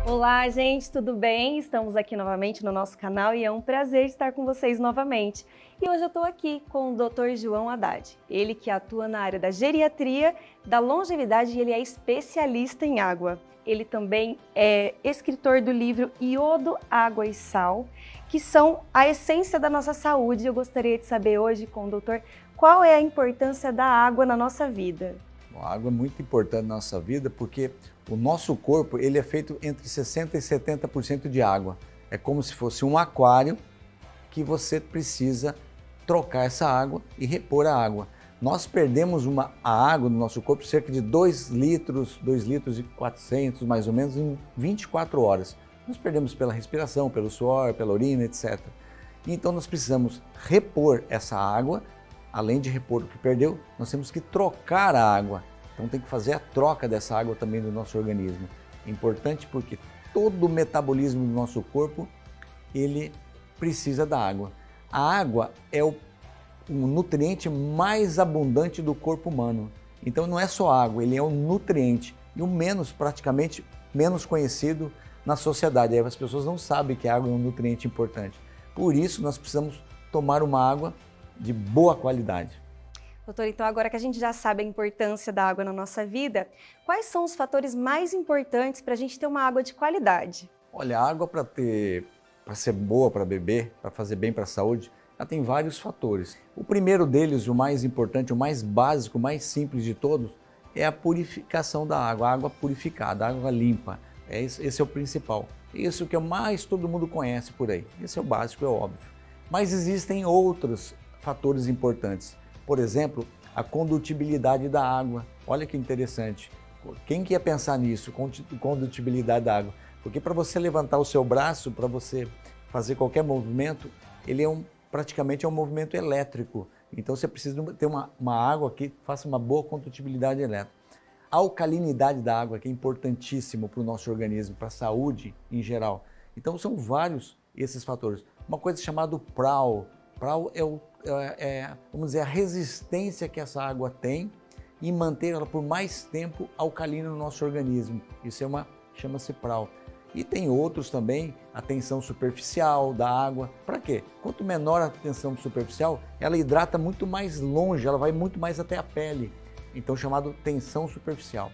Olá, gente, tudo bem? Estamos aqui novamente no nosso canal e é um prazer estar com vocês novamente. E hoje eu estou aqui com o Dr. João Haddad, ele que atua na área da geriatria, da longevidade e ele é especialista em água. Ele também é escritor do livro Iodo, Água e Sal, que são a essência da nossa saúde. Eu gostaria de saber hoje com o doutor qual é a importância da água na nossa vida. A água é muito importante na nossa vida porque o nosso corpo ele é feito entre 60% e 70% de água. É como se fosse um aquário que você precisa trocar essa água e repor a água. Nós perdemos a água no nosso corpo cerca de 2 litros e 400 mais ou menos em 24 horas. Nós perdemos pela respiração, pelo suor, pela urina, etc. Então nós precisamos repor essa água. Além de repor o que perdeu, nós temos que trocar a água. Então tem que fazer a troca dessa água também do nosso organismo. É importante porque todo o metabolismo do nosso corpo, ele precisa da água. A água é o nutriente mais abundante do corpo humano. Então não é só água, ele é um nutriente e o praticamente menos conhecido na sociedade. Aí as pessoas não sabem que a água é um nutriente importante. Por isso nós precisamos tomar uma água de boa qualidade. Doutor, então agora que a gente já sabe a importância da água na nossa vida, quais são os fatores mais importantes para a gente ter uma água de qualidade? Olha, a água para ser boa para beber, para fazer bem para a saúde, ela tem vários fatores. O primeiro deles, o mais importante, o mais básico, o mais simples de todos, é a purificação da água, a água purificada, a água limpa. Esse é o principal. Isso que mais todo mundo conhece por aí. Esse é o básico, é óbvio. Mas existem outros fatores importantes. Por exemplo, a condutibilidade da água. Olha que interessante. Quem que ia pensar nisso, condutibilidade da água? Porque para você levantar o seu braço, para você fazer qualquer movimento, ele praticamente é um movimento elétrico. Então você precisa ter uma água que faça uma boa condutibilidade elétrica. A alcalinidade da água, que é importantíssimo para o nosso organismo, para a saúde em geral. Então são vários esses fatores. Uma coisa chamada PRAL. PRAL vamos dizer, a resistência que essa água tem em manter ela por mais tempo alcalina no nosso organismo. Isso chama-se PRAL. E tem outros também, a tensão superficial da água. Para quê? Quanto menor a tensão superficial, ela hidrata muito mais longe, ela vai muito mais até a pele. Então chamado tensão superficial.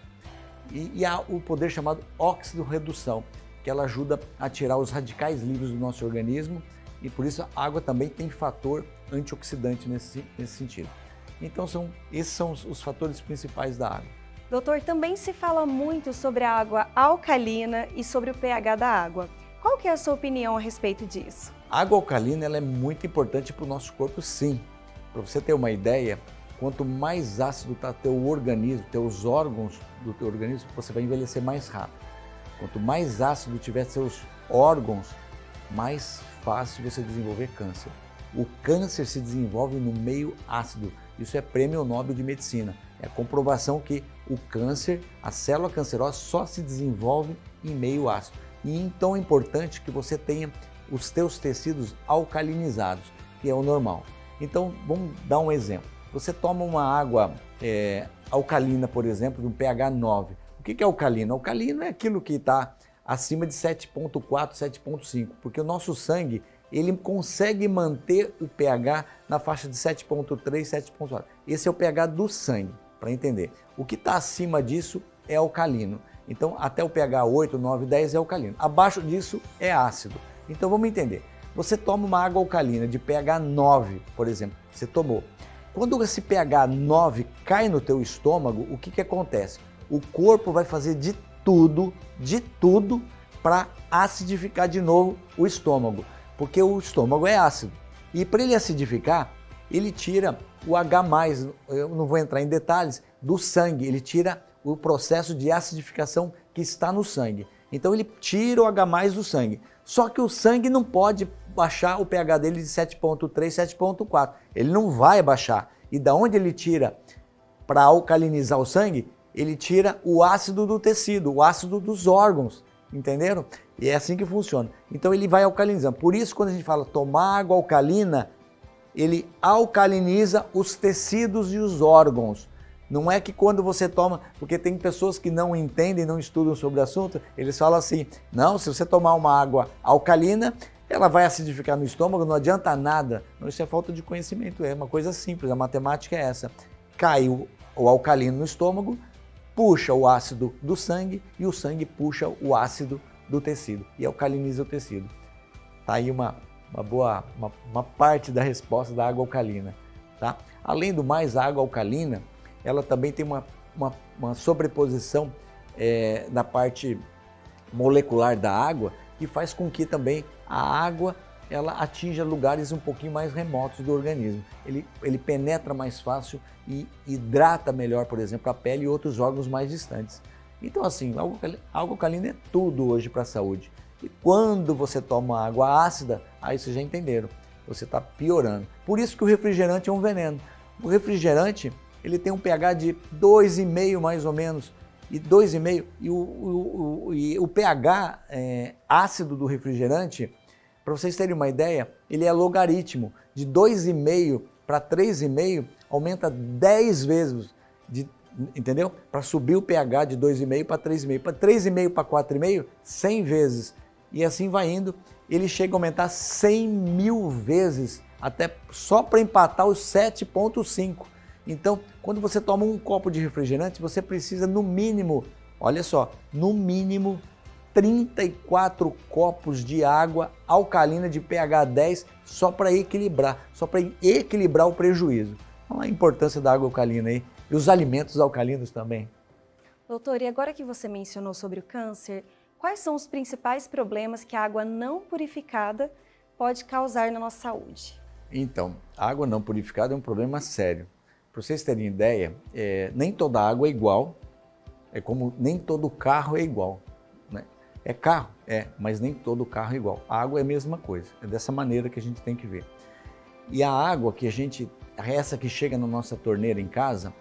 E há o poder chamado óxido-redução, que ela ajuda a tirar os radicais livres do nosso organismo. E por isso a água também tem fator antioxidante nesse sentido. Então esses são os fatores principais da água. Doutor, também se fala muito sobre a água alcalina e sobre o pH da água. Qual que é a sua opinião a respeito disso? A água alcalina ela é muito importante para o nosso corpo, sim. Para você ter uma ideia, quanto mais ácido está teu organismo, teus órgãos do teu organismo, você vai envelhecer mais rápido. Quanto mais ácido tiver seus órgãos, mais fácil você desenvolver câncer. O câncer se desenvolve no meio ácido. Isso é prêmio Nobel de Medicina. É a comprovação que o câncer, a célula cancerosa, só se desenvolve em meio ácido. E então é importante que você tenha os teus tecidos alcalinizados, que é o normal. Então vamos dar um exemplo. Você toma uma água alcalina, por exemplo, de um pH 9. O que é alcalino? Alcalino é aquilo que está acima de 7,4, 7,5, porque o nosso sangue ele consegue manter o pH na faixa de 7,3, 7,4. Esse é o pH do sangue, para entender. O que está acima disso é alcalino. Então, até o pH 8, 9, 10 é alcalino. Abaixo disso é ácido. Então, vamos entender. Você toma uma água alcalina de pH 9, por exemplo, você tomou. Quando esse pH 9 cai no teu estômago, o que acontece? O corpo vai fazer de tudo para acidificar de novo o estômago, porque o estômago é ácido. E para ele acidificar, ele tira o H+, eu não vou entrar em detalhes, do sangue, ele tira o processo de acidificação que está no sangue. Então ele tira o H+ do sangue. Só que o sangue não pode baixar o pH dele de 7,3, 7,4. Ele não vai baixar. E da onde ele tira para alcalinizar o sangue? Ele tira o ácido do tecido, o ácido dos órgãos, entenderam? E é assim que funciona. Então ele vai alcalinizando. Por isso, quando a gente fala tomar água alcalina, ele alcaliniza os tecidos e os órgãos. Não é que quando você toma, porque tem pessoas que não entendem, não estudam sobre o assunto, eles falam assim, não, se você tomar uma água alcalina, ela vai acidificar no estômago, não adianta nada. Não, isso é falta de conhecimento, é uma coisa simples, a matemática é essa. Cai o alcalino no estômago, puxa o ácido do sangue e o sangue puxa o ácido do tecido e alcaliniza o tecido. Tá aí uma parte da resposta da água alcalina. Tá? Além do mais, a água alcalina, ela também tem uma sobreposição da parte molecular da água que faz com que também a água ela atinja lugares um pouquinho mais remotos do organismo. Ele penetra mais fácil e hidrata melhor, por exemplo, a pele e outros órgãos mais distantes. Então assim, a água alcalina é tudo hoje para a saúde. E quando você toma água ácida, aí vocês já entenderam, você está piorando. Por isso que o refrigerante é um veneno. O refrigerante, ele tem um pH de 2,5 mais ou menos, e 2,5, e o pH ácido do refrigerante, para vocês terem uma ideia, ele é logaritmo, de 2,5 para 3,5 aumenta 10 vezes, entendeu? Para subir o pH de 2,5 para 3,5, para 3,5 para 4,5, 100 vezes, e assim vai indo, ele chega a aumentar 100 mil vezes, até só para empatar os 7,5. Então, quando você toma um copo de refrigerante, você precisa no mínimo, olha só, no mínimo 34 copos de água alcalina de pH 10 só para equilibrar o prejuízo. Olha a importância da água alcalina aí e os alimentos alcalinos também. Doutor, e agora que você mencionou sobre o câncer, quais são os principais problemas que a água não purificada pode causar na nossa saúde? Então, a água não purificada é um problema sério. Para vocês terem ideia, nem toda água é igual, é como nem todo carro é igual. Né? É carro? Mas nem todo carro é igual. A água é a mesma coisa, é dessa maneira que a gente tem que ver. E a água essa que chega na nossa torneira em casa,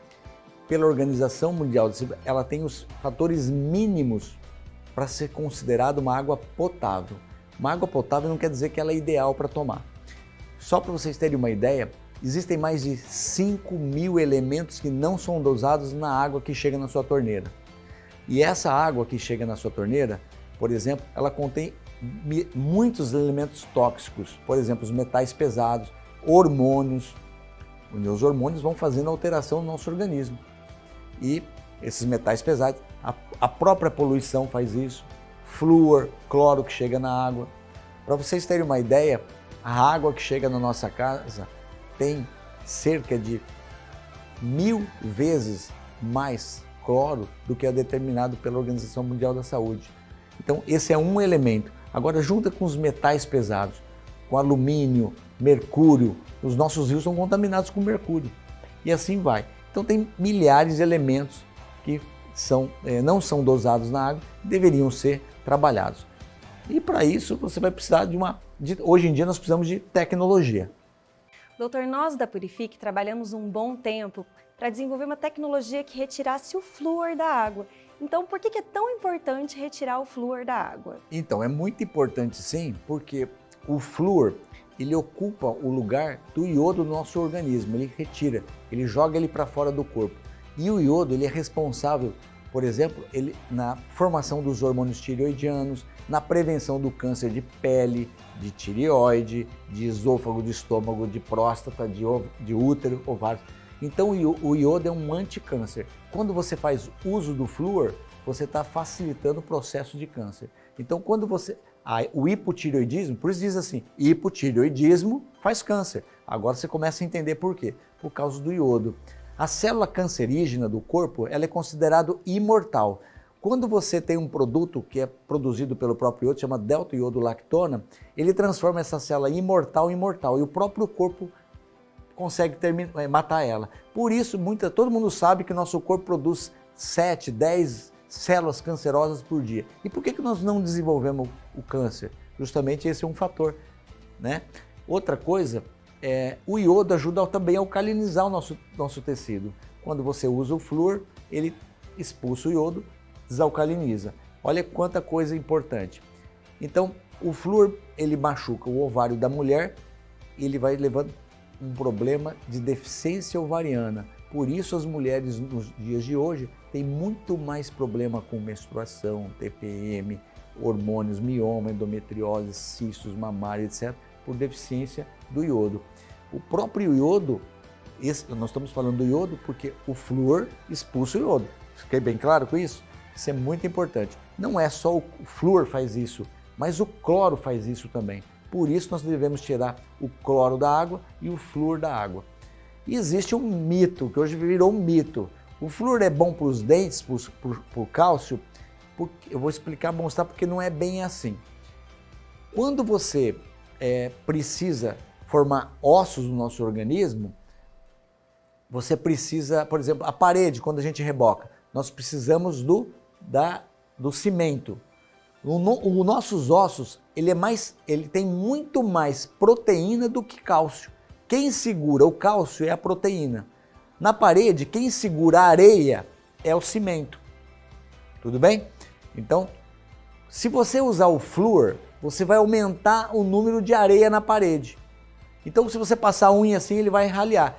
pela Organização Mundial de Saúde, ela tem os fatores mínimos para ser considerada uma água potável. Uma água potável não quer dizer que ela é ideal para tomar. Só para vocês terem uma ideia, existem mais de 5.000 elementos que não são dosados na água que chega na sua torneira. E essa água que chega na sua torneira, por exemplo, ela contém muitos elementos tóxicos, por exemplo, os metais pesados, hormônios. Os hormônios vão fazendo alteração no nosso organismo. E esses metais pesados, a própria poluição faz isso, flúor, cloro que chega na água. Para vocês terem uma ideia, a água que chega na nossa casa tem cerca de 1000 vezes mais cloro do que é determinado pela Organização Mundial da Saúde. Então esse é um elemento. Agora junta com os metais pesados, com alumínio, mercúrio, os nossos rios são contaminados com mercúrio e assim vai. Então tem milhares de elementos que não são dosados na água, deveriam ser trabalhados. E para isso você vai precisar hoje em dia nós precisamos de tecnologia. Doutor, nós da Purifique trabalhamos um bom tempo para desenvolver uma tecnologia que retirasse o flúor da água. Então, por que é tão importante retirar o flúor da água? Então, é muito importante sim, porque o flúor, ele ocupa o lugar do iodo do nosso organismo, ele retira, ele joga ele para fora do corpo. E o iodo, ele é responsável, por exemplo, na formação dos hormônios tireoidianos, na prevenção do câncer de pele, de tireoide, de esôfago, de estômago, de próstata, de útero, ovários. Então o iodo é um anticâncer. Quando você faz uso do flúor, você está facilitando o processo de câncer. Então quando o hipotireoidismo, por isso diz assim, hipotireoidismo faz câncer. Agora você começa a entender por quê. Por causa do iodo. A célula cancerígena do corpo, ela é considerada imortal. Quando você tem um produto que é produzido pelo próprio iodo, chama delta-iodo-lactona, ele transforma essa célula imortal em mortal e o próprio corpo consegue matar ela. Por isso, todo mundo sabe que o nosso corpo produz 7, 10 células cancerosas por dia. E por que nós não desenvolvemos o câncer? Justamente esse é um fator, né? Outra coisa, o iodo ajuda também a alcalinizar o nosso tecido. Quando você usa o flúor, ele expulsa o iodo, desalcaliniza. Olha quanta coisa importante. Então, o flúor, ele machuca o ovário da mulher, ele vai levando um problema de deficiência ovariana. Por isso as mulheres nos dias de hoje têm muito mais problema com menstruação, TPM, hormônios, mioma, endometriose, cistos mamários, etc., por deficiência do iodo. O próprio iodo, nós estamos falando do iodo porque o flúor expulsa o iodo. Fiquei bem claro com isso? Isso é muito importante. Não é só o flúor faz isso, mas o cloro faz isso também. Por isso nós devemos tirar o cloro da água e o flúor da água. E existe um mito, que hoje virou um mito. O flúor é bom para os dentes, para o cálcio? Eu vou explicar, mostrar porque não é bem assim. Quando você precisa formar ossos no nosso organismo, você precisa, por exemplo, a parede, quando a gente reboca, nós precisamos do cimento. Os nossos ossos, ele tem muito mais proteína do que cálcio. Quem segura o cálcio é a proteína. Na parede, quem segura a areia é o cimento. Tudo bem? Então, se você usar o flúor, você vai aumentar o número de areia na parede. Então, se você passar a unha assim, ele vai ralear.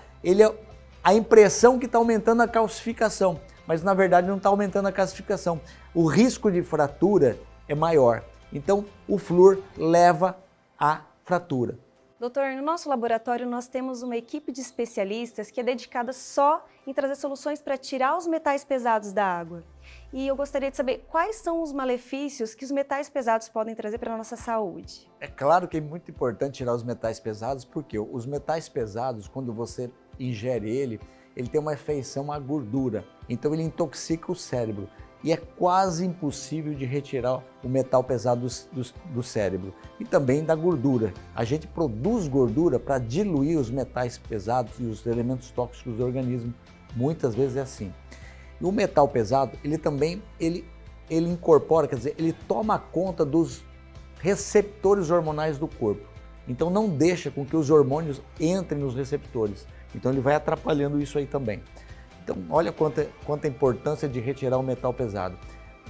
A impressão que está aumentando a calcificação, mas na verdade não está aumentando a calcificação. O risco de fratura é maior. Então, o flúor leva à fratura. Doutor, no nosso laboratório nós temos uma equipe de especialistas que é dedicada só em trazer soluções para tirar os metais pesados da água. E eu gostaria de saber quais são os malefícios que os metais pesados podem trazer para a nossa saúde. É claro que é muito importante tirar os metais pesados, porque os metais pesados, quando você ingere ele tem uma afeição à gordura, então ele intoxica o cérebro. E é quase impossível de retirar o metal pesado do cérebro e também da gordura. A gente produz gordura para diluir os metais pesados e os elementos tóxicos do organismo. Muitas vezes é assim. E o metal pesado, ele incorpora, quer dizer, ele toma conta dos receptores hormonais do corpo. Então não deixa com que os hormônios entrem nos receptores. Então ele vai atrapalhando isso aí também. Então, olha quanta importância de retirar o metal pesado.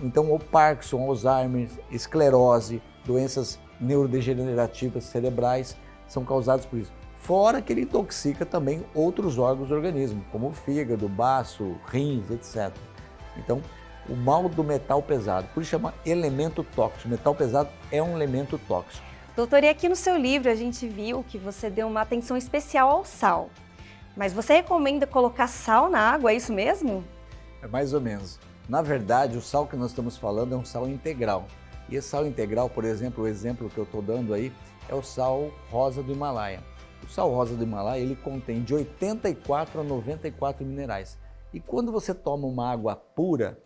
Então, o Parkinson, Alzheimer, esclerose, doenças neurodegenerativas cerebrais são causadas por isso. Fora que ele intoxica também outros órgãos do organismo, como o fígado, baço, rins, etc. Então, o mal do metal pesado, por isso chama elemento tóxico. O metal pesado é um elemento tóxico. Doutor, e aqui no seu livro a gente viu que você deu uma atenção especial ao sal. Mas você recomenda colocar sal na água, é isso mesmo? É mais ou menos. Na verdade, o sal que nós estamos falando é um sal integral. E esse sal integral, por exemplo, o exemplo que eu estou dando aí, é o sal rosa do Himalaia. O sal rosa do Himalaia, ele contém de 84 a 94 minerais. E quando você toma uma água pura,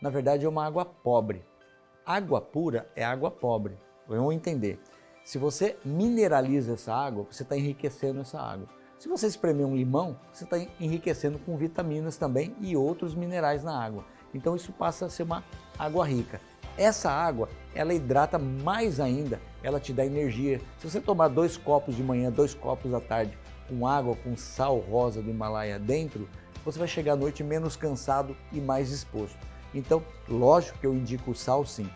na verdade é uma água pobre. Água pura é água pobre. Vamos entender. Se você mineraliza essa água, você está enriquecendo essa água. Se você espremer um limão, você está enriquecendo com vitaminas também e outros minerais na água. Então isso passa a ser uma água rica. Essa água, ela hidrata mais ainda, ela te dá energia. Se você tomar 2 copos de manhã, 2 copos à tarde, com água, com sal rosa do Himalaia dentro, você vai chegar à noite menos cansado e mais disposto. Então, lógico que eu indico o sal sim,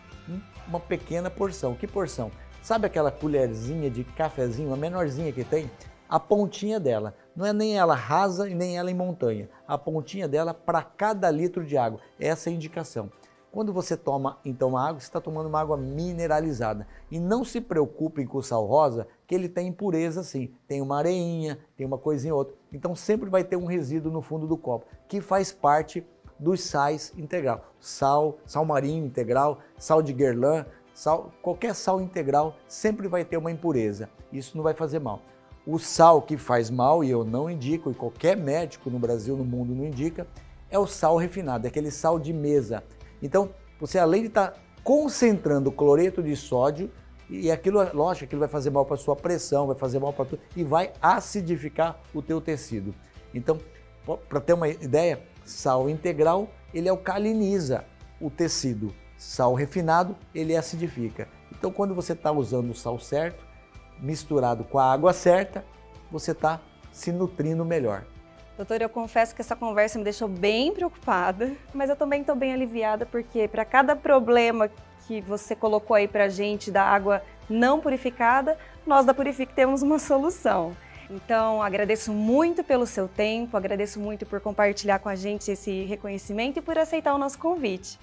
uma pequena porção. Que porção? Sabe aquela colherzinha de cafezinho, a menorzinha que tem? A pontinha dela, não é nem ela rasa e nem ela em montanha, a pontinha dela para cada litro de água, essa é a indicação. Quando você toma então a água, você está tomando uma água mineralizada. E não se preocupem com o sal rosa, que ele tem impureza sim, tem uma areinha, tem uma coisinha ou outra. Então sempre vai ter um resíduo no fundo do copo, que faz parte dos sais integral. Sal marinho integral, sal de Guerlain, qualquer sal integral sempre vai ter uma impureza. Isso não vai fazer mal. O sal que faz mal, e eu não indico, e qualquer médico no Brasil, no mundo não indica, é o sal refinado, é aquele sal de mesa. Então, você além de estar concentrando cloreto de sódio, e aquilo, lógico, aquilo vai fazer mal para a sua pressão, vai fazer mal para tudo, e vai acidificar o teu tecido. Então, para ter uma ideia, sal integral, ele alcaliniza o tecido. Sal refinado, ele acidifica. Então, quando você está usando o sal certo, misturado com a água certa, você está se nutrindo melhor. Doutor, eu confesso que essa conversa me deixou bem preocupada, mas eu também estou bem aliviada porque para cada problema que você colocou aí para a gente da água não purificada, nós da Purific temos uma solução. Então, agradeço muito pelo seu tempo, agradeço muito por compartilhar com a gente esse reconhecimento e por aceitar o nosso convite.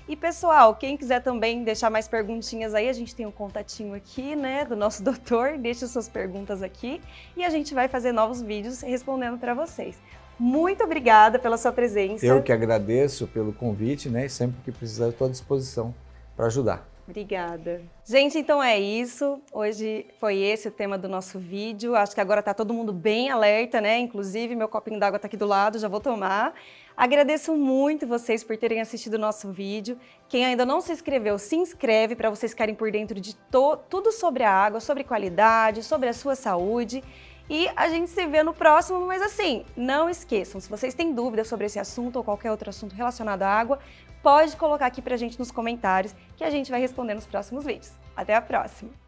E pessoal, quem quiser também deixar mais perguntinhas aí, a gente tem um contatinho aqui, né, do nosso doutor, deixe suas perguntas aqui e a gente vai fazer novos vídeos respondendo para vocês. Muito obrigada pela sua presença. Eu que agradeço pelo convite, né, e sempre que precisar eu estou à disposição para ajudar. Obrigada. Gente, então é isso. Hoje foi esse o tema do nosso vídeo. Acho que agora tá todo mundo bem alerta, né? Inclusive, meu copinho d'água tá aqui do lado, já vou tomar. Agradeço muito vocês por terem assistido o nosso vídeo. Quem ainda não se inscreveu, se inscreve para vocês ficarem por dentro de tudo sobre a água, sobre qualidade, sobre a sua saúde. E a gente se vê no próximo, mas assim, não esqueçam, se vocês têm dúvidas sobre esse assunto ou qualquer outro assunto relacionado à água, pode colocar aqui pra gente nos comentários que a gente vai responder nos próximos vídeos. Até a próxima!